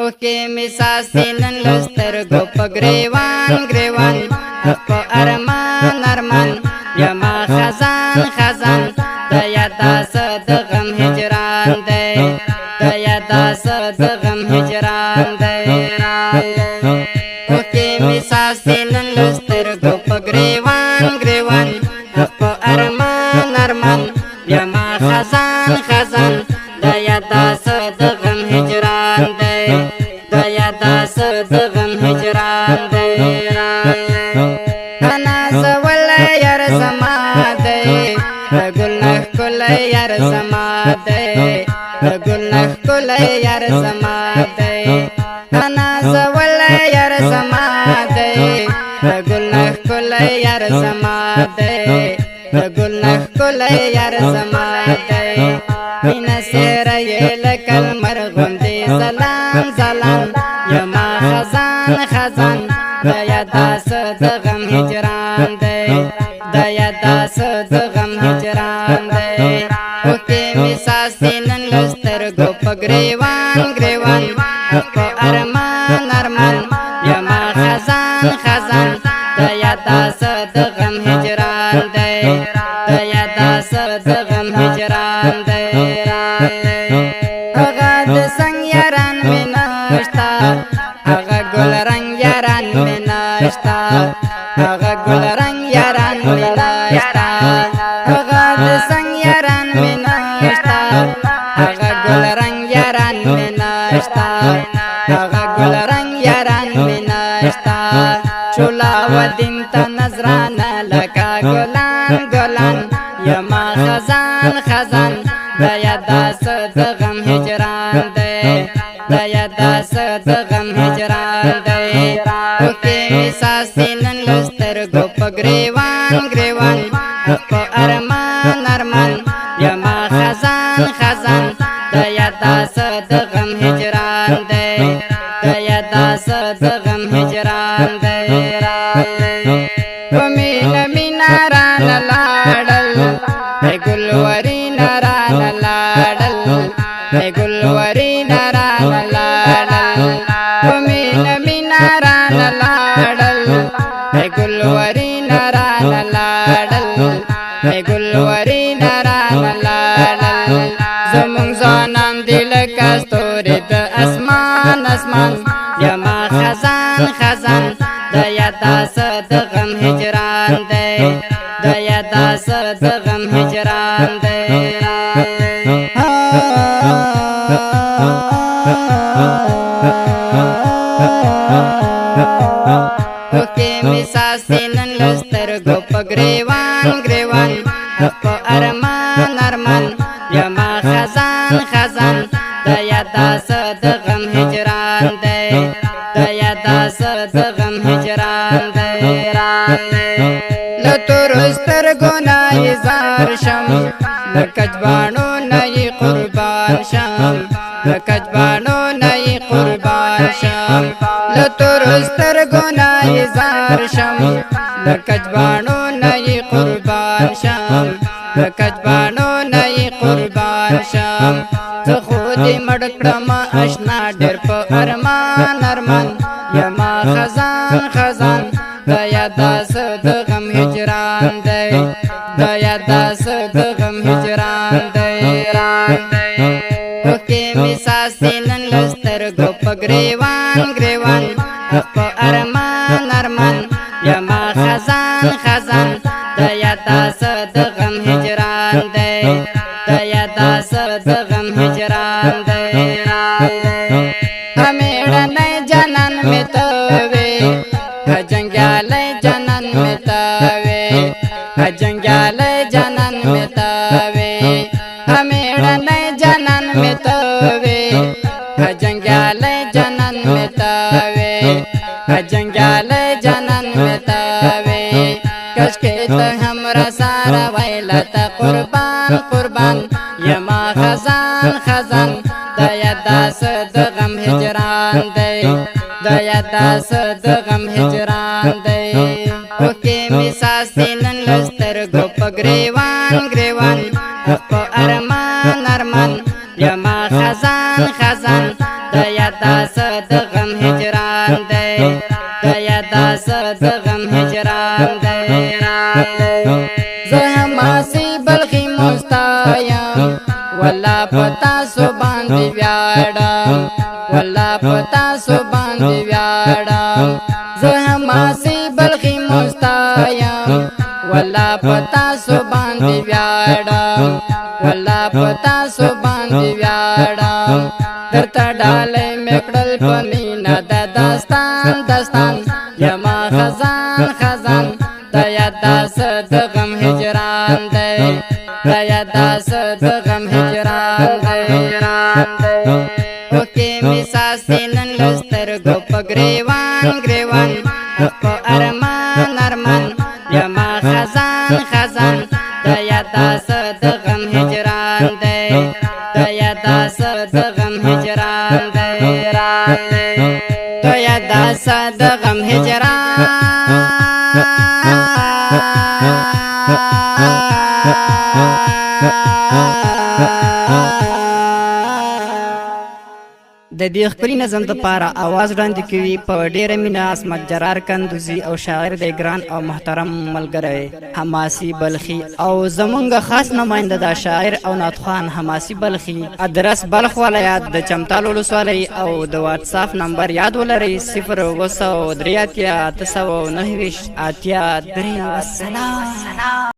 اوکې می ساسي نن لسترګو په ګریوان ګریوان په ارمان ارمان یما خزان خزان د یادا د غم هجران دی د یادا د غم هجران دی اوکې می ساسي نن لسترګو په ګریوان ګریوان په ارمان ارمان یما خزان خزان د یادا د غم هجران دی د یادا د غم هجران دی انا زول یار زما دی ګلنه کول یار زما دی ګلنه کول یار زما دی انا زول یار زما دی ګلنه کول یار زما دی ګلنه کول یار زما دی مینا سیر لکل مرغم دی سلام سلام یما خزان خزان د یادا د غم هجران دی د یادا د غم هجران دی اوکې می ساسي نن لسترګو په ګریوان ګریوان په ارمان ارمان یما خزان خزان د یادا د غم هجران دی د یادا د غم هجران دی هغه د څنګ یاران مې نشتا هغه ګل رنگ یاران مې نشتا هغه ګل رنگ یاران مې نشتا هغه د څنګ یاران مې نشتا هغه ګل رنگ یاران مې نشتا هغه ګل رنگ یاران مې نشتا چولا ودین ته نظرانه لکه ګلان ګلان یما خزان خزان د یادا د غم هجران دی د یادا د غم هجران دی اوکې می ساسي نن لسترګو په ګریوان ګریوان په ارمان ارمان یما خزان خزان د یادا د غم هجران دی د یادا د غم هجران دی ومینا مینا ران لاړل ګلوري ناران لاړل ګلوري ناران لاړل ومینا مینا ران لاړل ګلوري ناران لاړل ګلوري ناران لاړل زمون ځانان دل کستوري د اسمان اسمان یما خزان خزان د یادا د غم هجران دی د یادا د غم هجران دی اوکې می ساسي نن لسترګو په ګریوان ګریوان په ارمان ارمان یما خزان خزان د یادا د غم هجران دی د یادا د غم هجران دی لتور سترګو نه زار شم لکجبانو نه قربان شم لکجبانو نه قربان شم لتور سترګو نه زار شم لکجبانو نه قربان شم لکجبانو نه قربان شم زه خو دې مړ کړم اشنا ډېر په ارمان ارمان یما خزان خزان د یادا د غم هجران دی د یادا د غم هجران دی اوکې می ساسي نن لسترګو په ګریوان ګریوان په ارمان ارمان یما خزان خزان د یادا د غم هجران دی د یادا د غم هجران دی همیړنۍ جانان مې ته وې جنګیالی جانان مې ته وې جنګیالی جانان مې ته وې همیړنۍ جانان مې ته وې جنګیالی جانان مې ته وې جنګیالی جانان مې ته وې کشکې ته هم راسره ویله ته قربان قربان یما خزان خزان د یادا د غم هجران دی د یادا د غم هجران دی اوکې می ساسي نن لسترګو په ګریوان ګریوان په ارمان ارمان یما خزان خزان د یادا داس د غم هجران دی دیا داس د غم هجران دی زه هماسي بلخي مستایم والله پتا سو باندې ویاړم والله پتا سو باندې ویاړم زه هماسي بلخي مستایم والله پتا سو باندې ویاړم والله پتا سو باندې ویاړم درته ډالې میکړل پمینا د داستان داستان یما خزان خزان دیا داس د غم هجران دی دیا داس د غم هجران دی اوکې می ساسې نن لسترګو په ګریوان ګریوان په ارمان ارمان یما خزان خزان دیا داس د غم هجران دی دیا داس د غم هجران دی دیا داس د غم هجران د دې خپل نظم د پاره आवाज وړاندې کوي په ډېر مینا اسمت جرار کندوزی او شاعر د ګران او محترم ملګری حماسي بلخي او زمونږ خاص نماینده د شاعر او ناتخوان حماسي بلخي ادرس بلخ ولایت د چمتال ولسوالۍ او د واتس اپ نمبر یاد ولرئ 0 3 8 9 8 3 والسلام